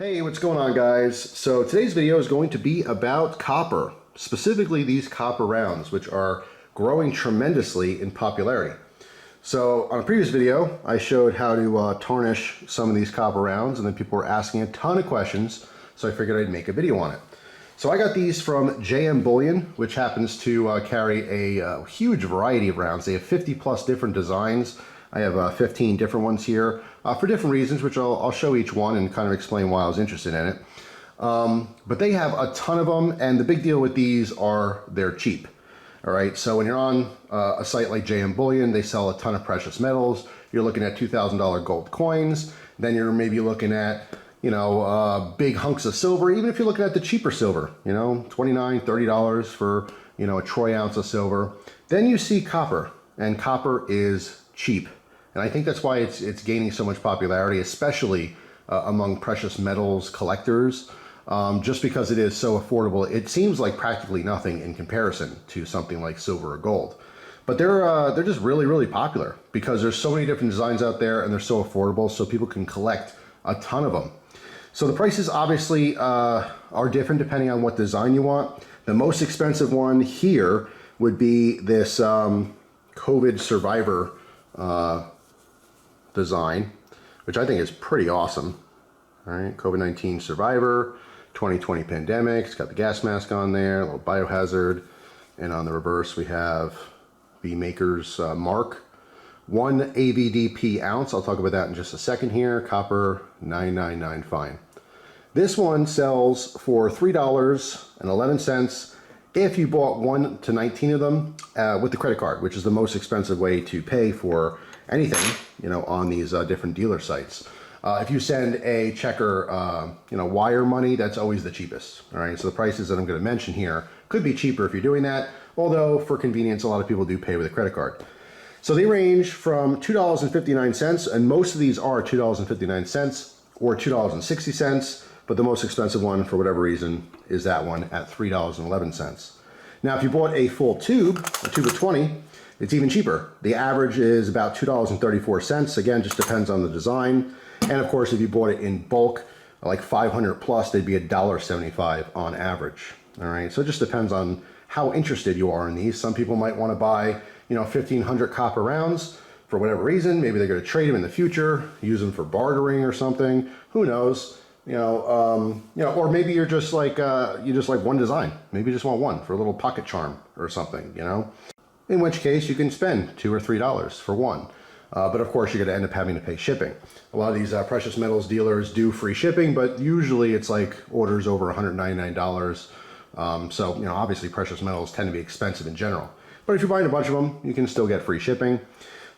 Hey, what's going on, guys? So today's video is going to be about copper, specifically these copper rounds, which are growing tremendously in popularity. So on a previous video, I showed how to tarnish some of these copper rounds, and then people were asking a ton of questions, so I figured I'd make a video on it. So I got these from JM Bullion, which happens to carry a huge variety of rounds. They have 50 plus different designs. I have 15 different ones here for different reasons, which I'll show each one and kind of explain why I was interested in it. But they have a ton of them, and the big deal with these are they're cheap. All right, so when you're on a site like JM Bullion, they sell a ton of precious metals. You're looking at $2,000 gold coins. Then you're maybe looking at, you know, big hunks of silver. Even if you're looking at the cheaper silver, you know, $29, $30 for, you know, a troy ounce of silver. Then you see copper, and copper is cheap. And I think that's why it's gaining so much popularity, especially among precious metals collectors, just because it is so affordable. It seems like practically nothing in comparison to something like silver or gold. But they're just really, really popular because there's so many different designs out there and they're so affordable, so people can collect a ton of them. So the prices obviously are different depending on what design you want. The most expensive one here would be this COVID survivor design, which I think is pretty awesome. All right, COVID-19 survivor, 2020 pandemic. It's got the gas mask on there, a little biohazard, and on the reverse we have the maker's mark. 1 AVDP ounce. I'll talk about that in just a second here. Copper 999 fine. This one sells for $3.11 if you bought 1 to 19 of them with the credit card, which is the most expensive way to pay for anything, you know, on these different dealer sites. If you send a check or, you know, wire money, that's always the cheapest. All right, so the prices that I'm going to mention here could be cheaper if you're doing that, although for convenience, a lot of people do pay with a credit card. So they range from $2.59, and most of these are $2.59 or $2.60, but the most expensive one, for whatever reason, is that one at $3.11. Now, if you bought a full tube, a tube of 20, it's even cheaper. The average is about $2.34. Again, just depends on the design. And of course, if you bought it in bulk, like 500 plus, they'd be $1.75 on average. All right, so it just depends on how interested you are in these. Some people might want to buy, you know, 1,500 copper rounds for whatever reason. Maybe they're going to trade them in the future, use them for bartering or something. Who knows? You know, or maybe you're just like you just like one design. Maybe you just want one for a little pocket charm or something. You know. In which case you can spend $2 or $3 for one. But of course you're going to end up having to pay shipping. A lot of these precious metals dealers do free shipping, but usually it's like orders over $199. So, you know, obviously precious metals tend to be expensive in general. But if you're buying a bunch of them, you can still get free shipping.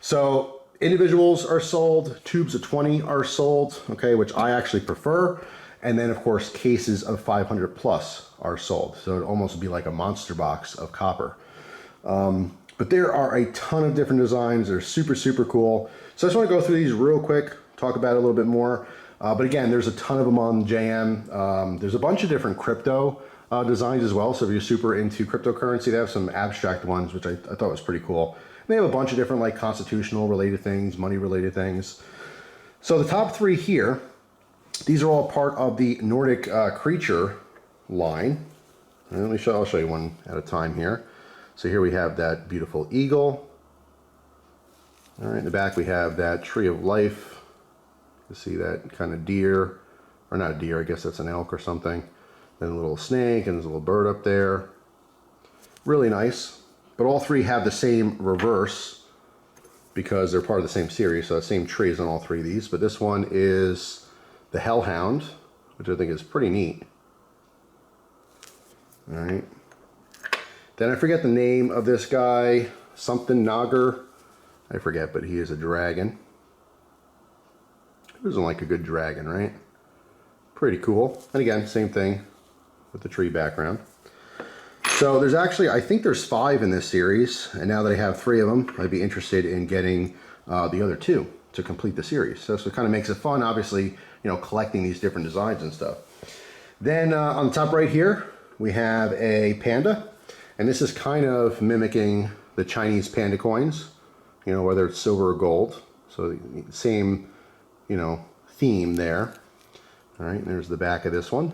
So individuals are sold, tubes of 20 are sold, okay, which I actually prefer. And then of course cases of 500 plus are sold. So it'd almost be like a monster box of copper. But there are a ton of different designs. They're super, super cool. So I just want to go through these real quick, talk about it a little bit more. But again, there's a ton of them on JM. There's a bunch of different crypto designs as well. So if you're super into cryptocurrency, they have some abstract ones, which I thought was pretty cool. And they have a bunch of different like constitutional related things, money related things. So the top three here, these are all part of the Nordic Creature line. And I'll show you one at a time here. So here we have that beautiful eagle. All right, in the back we have that tree of life. You see that kind of deer, or not a deer, I guess that's an elk or something. Then a little snake and there's a little bird up there. Really nice. But all three have the same reverse because they're part of the same series. So the same tree is on all three of these. But this one is the hellhound, which I think is pretty neat. All right. Then I forget the name of this guy, something Nagar. I forget, but he is a dragon. Who doesn't like a good dragon, right? Pretty cool. And again, same thing with the tree background. So there's actually, I think there's 5 in this series, and now that I have 3 of them, I'd be interested in getting the other 2 to complete the series. So that's what kind of makes it fun, obviously, you know, collecting these different designs and stuff. Then on the top right here, we have a panda. And this is kind of mimicking the Chinese panda coins, you know, whether it's silver or gold. So the same, you know, theme there. All right, there's the back of this one.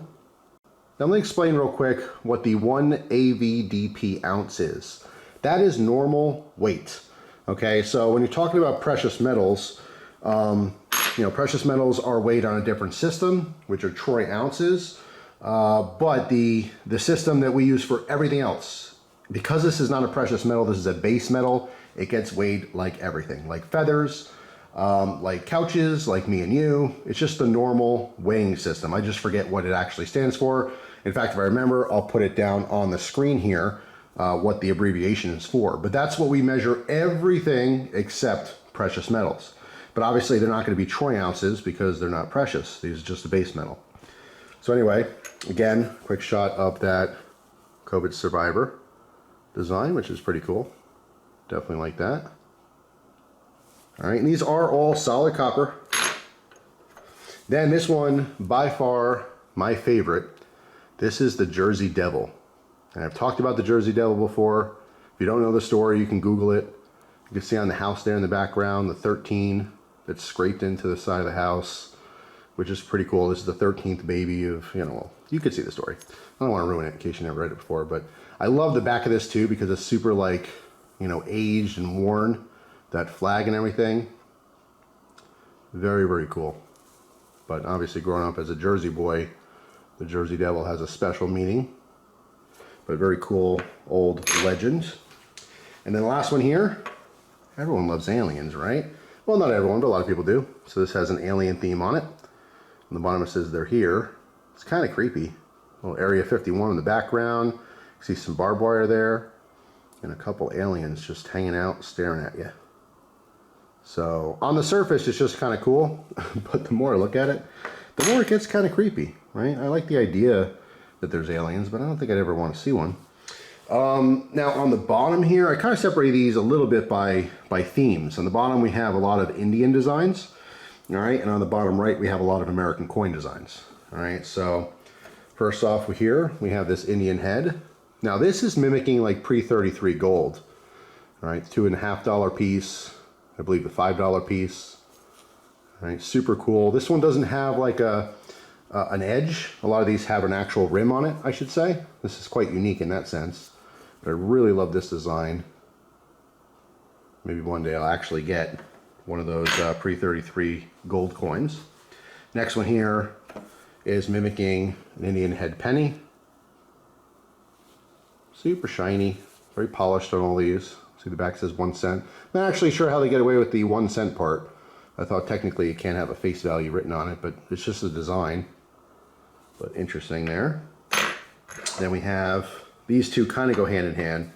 Now let me explain real quick what the 1 AVDP ounce is. That is normal weight. Okay, so when you're talking about precious metals, precious metals are weighed on a different system, which are troy ounces. But the system that we use for everything else, because this is not a precious metal, this is a base metal, it gets weighed like everything, like feathers, like couches, like me and you. It's just the normal weighing system. I just forget what it actually stands for. In fact, if I remember, I'll put it down on the screen here, what the abbreviation is for. But that's what we measure everything except precious metals. But obviously they're not going to be troy ounces because they're not precious. These are just a base metal. So anyway, again, quick shot of that COVID survivor design, which is pretty cool. Definitely like that. All right, and these are all solid copper. Then this one, by far my favorite. This is the Jersey Devil. And I've talked about the Jersey Devil before. If you don't know the story, you can Google it. You can see on the house there in the background, the 13 that's scraped into the side of the house, which is pretty cool. This is the 13th baby of, well, you could see the story. I don't want to ruin it in case you never read it before, but I love the back of this too because it's super like, aged and worn. That flag and everything. Very, very cool. But obviously growing up as a Jersey boy, the Jersey Devil has a special meaning. But very cool old legend. And then the last one here, everyone loves aliens, right? Well, not everyone, but a lot of people do. So this has an alien theme on it. On the bottom it says they're here. It's kind of creepy. Little Area 51 in the background. You see some barbed wire there. And a couple aliens just hanging out, staring at you. So on the surface, it's just kind of cool. But the more I look at it, the more it gets kind of creepy, right? I like the idea that there's aliens, but I don't think I'd ever want to see one. Now on the bottom here, I kind of separate these a little bit by themes. On the bottom, we have a lot of Indian designs. All right, and on the bottom right, we have a lot of American coin designs. All right, so first off here, we have this Indian head. Now this is mimicking like pre-33 gold. All right, $2.50 piece, I believe a $5 piece. All right, super cool. This one doesn't have like an edge. A lot of these have an actual rim on it, I should say. This is quite unique in that sense. But I really love this design. Maybe one day I'll actually get one of those pre-33 gold coins. Next one here is mimicking an Indian head penny. Super shiny, very polished on all these. See the back says 1 cent. I'm not actually sure how they get away with the 1 cent part. I thought technically it can't have a face value written on it, but it's just a design. But interesting there. Then we have these two kind of go hand in hand.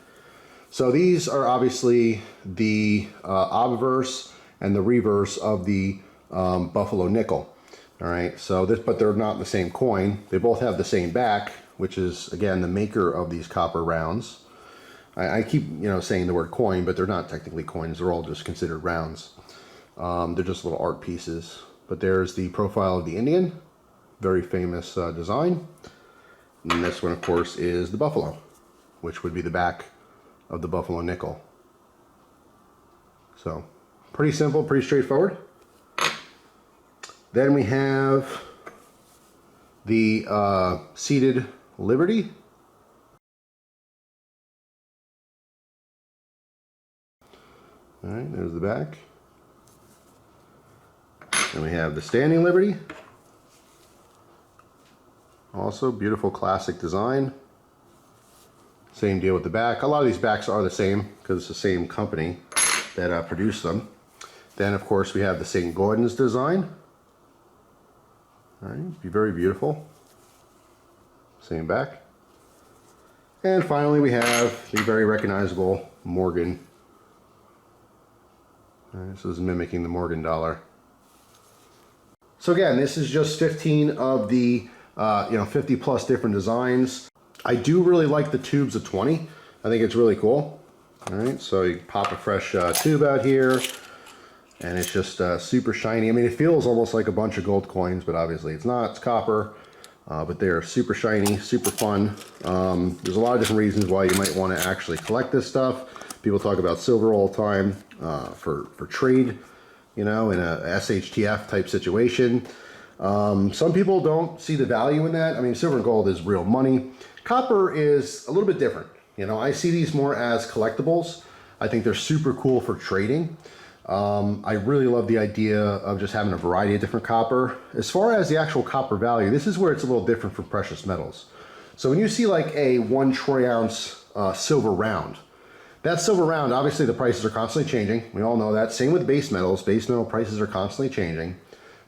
So these are obviously the obverse and the reverse of the buffalo nickel. All right, so this, but they're not the same coin. They both have the same back, which is again the maker of these copper rounds. I keep saying the word coin, but they're not technically coins. They're all just considered rounds. They're just little art pieces. But there's the profile of the Indian, very famous design. And this one, of course, is the buffalo, which would be the back of the buffalo nickel. So pretty simple, pretty straightforward. Then we have the seated Liberty. All right, there's the back. Then we have the Standing Liberty. Also beautiful classic design. Same deal with the back. A lot of these backs are the same because it's the same company that produced them. Then of course we have the St. Gordon's design. All right, be very beautiful. Same back. And finally we have the very recognizable Morgan. All right, this is mimicking the Morgan dollar. So again, this is just 15 of the 50 plus different designs. I do really like the tubes of 20. I think it's really cool. All right, so you pop a fresh tube out here, and it's just super shiny. I mean, it feels almost like a bunch of gold coins, but obviously it's not. It's copper, but they're super shiny, super fun. There's a lot of different reasons why you might want to actually collect this stuff. People talk about silver all the time for trade, in a SHTF type situation. Some people don't see the value in that. I mean, silver and gold is real money. Copper is a little bit different. You know, I see these more as collectibles. I think they're super cool for trading. I really love the idea of just having a variety of different copper. As far as the actual copper value, this is where it's a little different from precious metals. So when you see like a 1 troy ounce silver round, that silver round, obviously the prices are constantly changing. We all know that. Same with base metals. Base metal prices are constantly changing.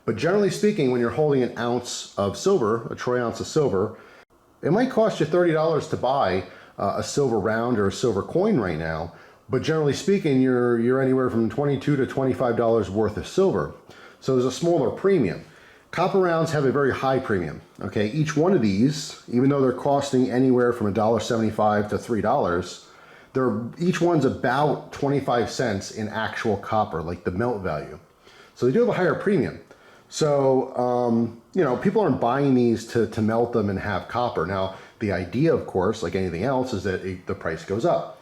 But generally speaking, when you're holding an ounce of silver, a troy ounce of silver, it might cost you $30 to buy a silver round or a silver coin right now. But generally speaking, you're anywhere from $22 to $25 worth of silver. So there's a smaller premium. Copper rounds have a very high premium. Okay, each one of these, even though they're costing anywhere from $1.75 to $3, each one's about 25 cents in actual copper, like the melt value. So they do have a higher premium. So, you know, people aren't buying these to melt them and have copper. Now, the idea, of course, like anything else, is that the price goes up.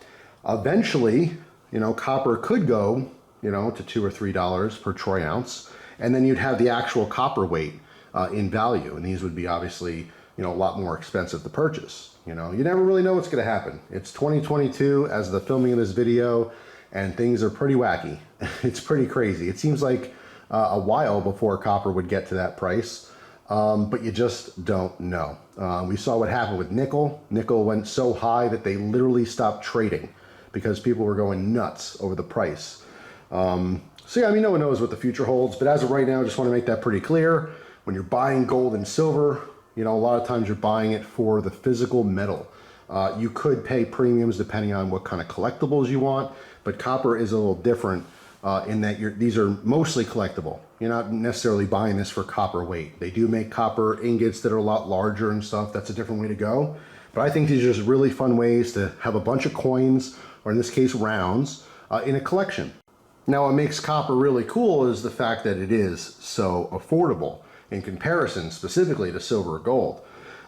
Eventually, you know, copper could go, you know, to $2 or $3 per troy ounce, and then you'd have the actual copper weight in value. And these would be obviously, you know, a lot more expensive to purchase. You know, you never really know what's going to happen. It's 2022 as the filming of this video, and things are pretty wacky. It's pretty crazy. It seems like a while before copper would get to that price, but you just don't know. We saw what happened with nickel. Nickel went so high that they literally stopped trading because people were going nuts over the price. So yeah, I mean, no one knows what the future holds, but as of right now, I just want to make that pretty clear. When you're buying gold and silver, you know, a lot of times you're buying it for the physical metal. You could pay premiums depending on what kind of collectibles you want, but copper is a little different in that these are mostly collectible. You're not necessarily buying this for copper weight. They do make copper ingots that are a lot larger and stuff. That's a different way to go. But I think these are just really fun ways to have a bunch of coins, or in this case rounds, in a collection. Now what makes copper really cool is the fact that it is so affordable in comparison specifically to silver or gold.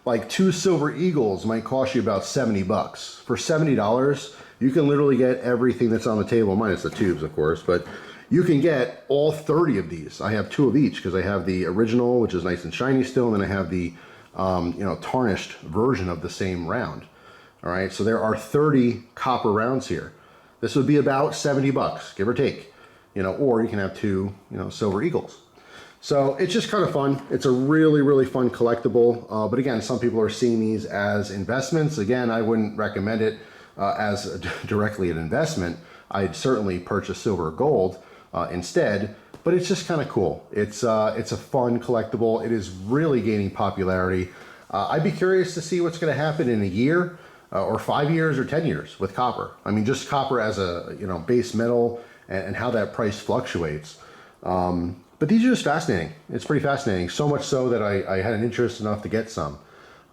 Like 2 silver eagles might cost you about 70 bucks. For $70, you can literally get everything that's on the table, minus the tubes, of course, but you can get all 30 of these. I have 2 of each because I have the original, which is nice and shiny still, and then I have the you know, tarnished version of the same round. All right, so there are 30 copper rounds here. This would be about 70 bucks, give or take, you know, or you can have 2, you know, silver eagles. So it's just kind of fun. It's a really, really fun collectible. But again, some people are seeing these as investments. Again, I wouldn't recommend it as directly an investment. I'd certainly purchase silver or gold instead, but it's just kind of cool. It's a fun collectible. It is really gaining popularity. I'd be curious to see what's going to happen in a year or 5 years or 10 years with copper. I mean, just copper as a, you know, base metal and how that price fluctuates. But these are just fascinating. It's pretty fascinating. So much so that I had an interest enough to get some.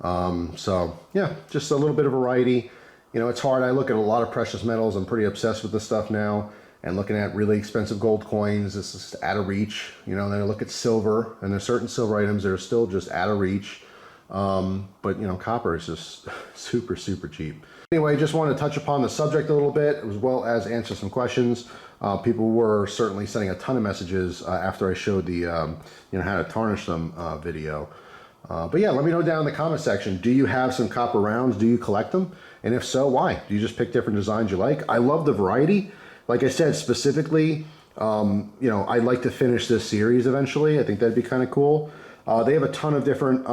So yeah, just a little bit of variety. You know, it's hard. I look at a lot of precious metals. I'm pretty obsessed with this stuff now. And looking at really expensive gold coins, this is out of reach. You know, then I look at silver, and there's certain silver items that are still just out of reach. But you know, copper is just super, super cheap. Anyway, just wanted to touch upon the subject a little bit, as well as answer some questions. People were certainly sending a ton of messages after I showed the, you know, how to tarnish them video. But yeah, let me know down in the comment section. Do you have some copper rounds? Do you collect them? And if so, why? Do you just pick different designs you like? I love the variety. Like I said, specifically, you know, I'd like to finish this series eventually. I think that'd be kind of cool. They have a ton of different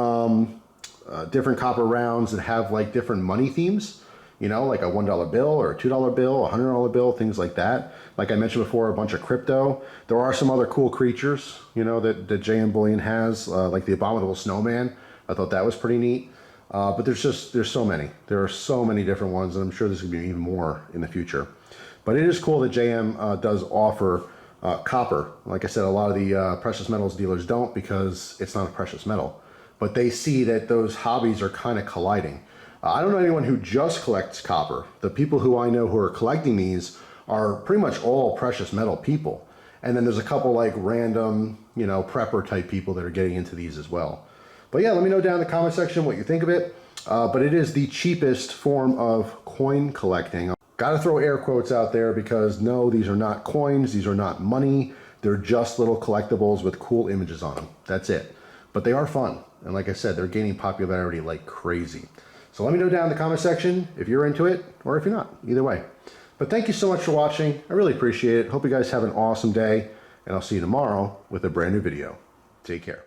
copper rounds that have like different money themes. You know, like a $1 bill or a $2 bill, a $100 bill, things like that. Like I mentioned before, a bunch of crypto. There are some other cool creatures, you know, that JM Bullion has, like the Abominable Snowman. I thought that was pretty neat. But there's so many. There are so many different ones, and I'm sure there's going to be even more in the future. But it is cool that JM does offer copper. Like I said, a lot of the precious metals dealers don't because it's not a precious metal. But they see that those hobbies are kind of colliding. I don't know anyone who just collects copper. The people who I know who are collecting these are pretty much all precious metal people. And then there's a couple like random, you know, prepper type people that are getting into these as well. But yeah, let me know down in the comment section what you think of it. But it is the cheapest form of coin collecting. Gotta throw air quotes out there because no, these are not coins. These are not money. They're just little collectibles with cool images on them. That's it. but they are fun. And like I said, they're gaining popularity like crazy. So let me know down in the comment section if you're into it or if you're not, either way. But thank you so much for watching. I really appreciate it. Hope you guys have an awesome day, and I'll see you tomorrow with a brand new video. Take care.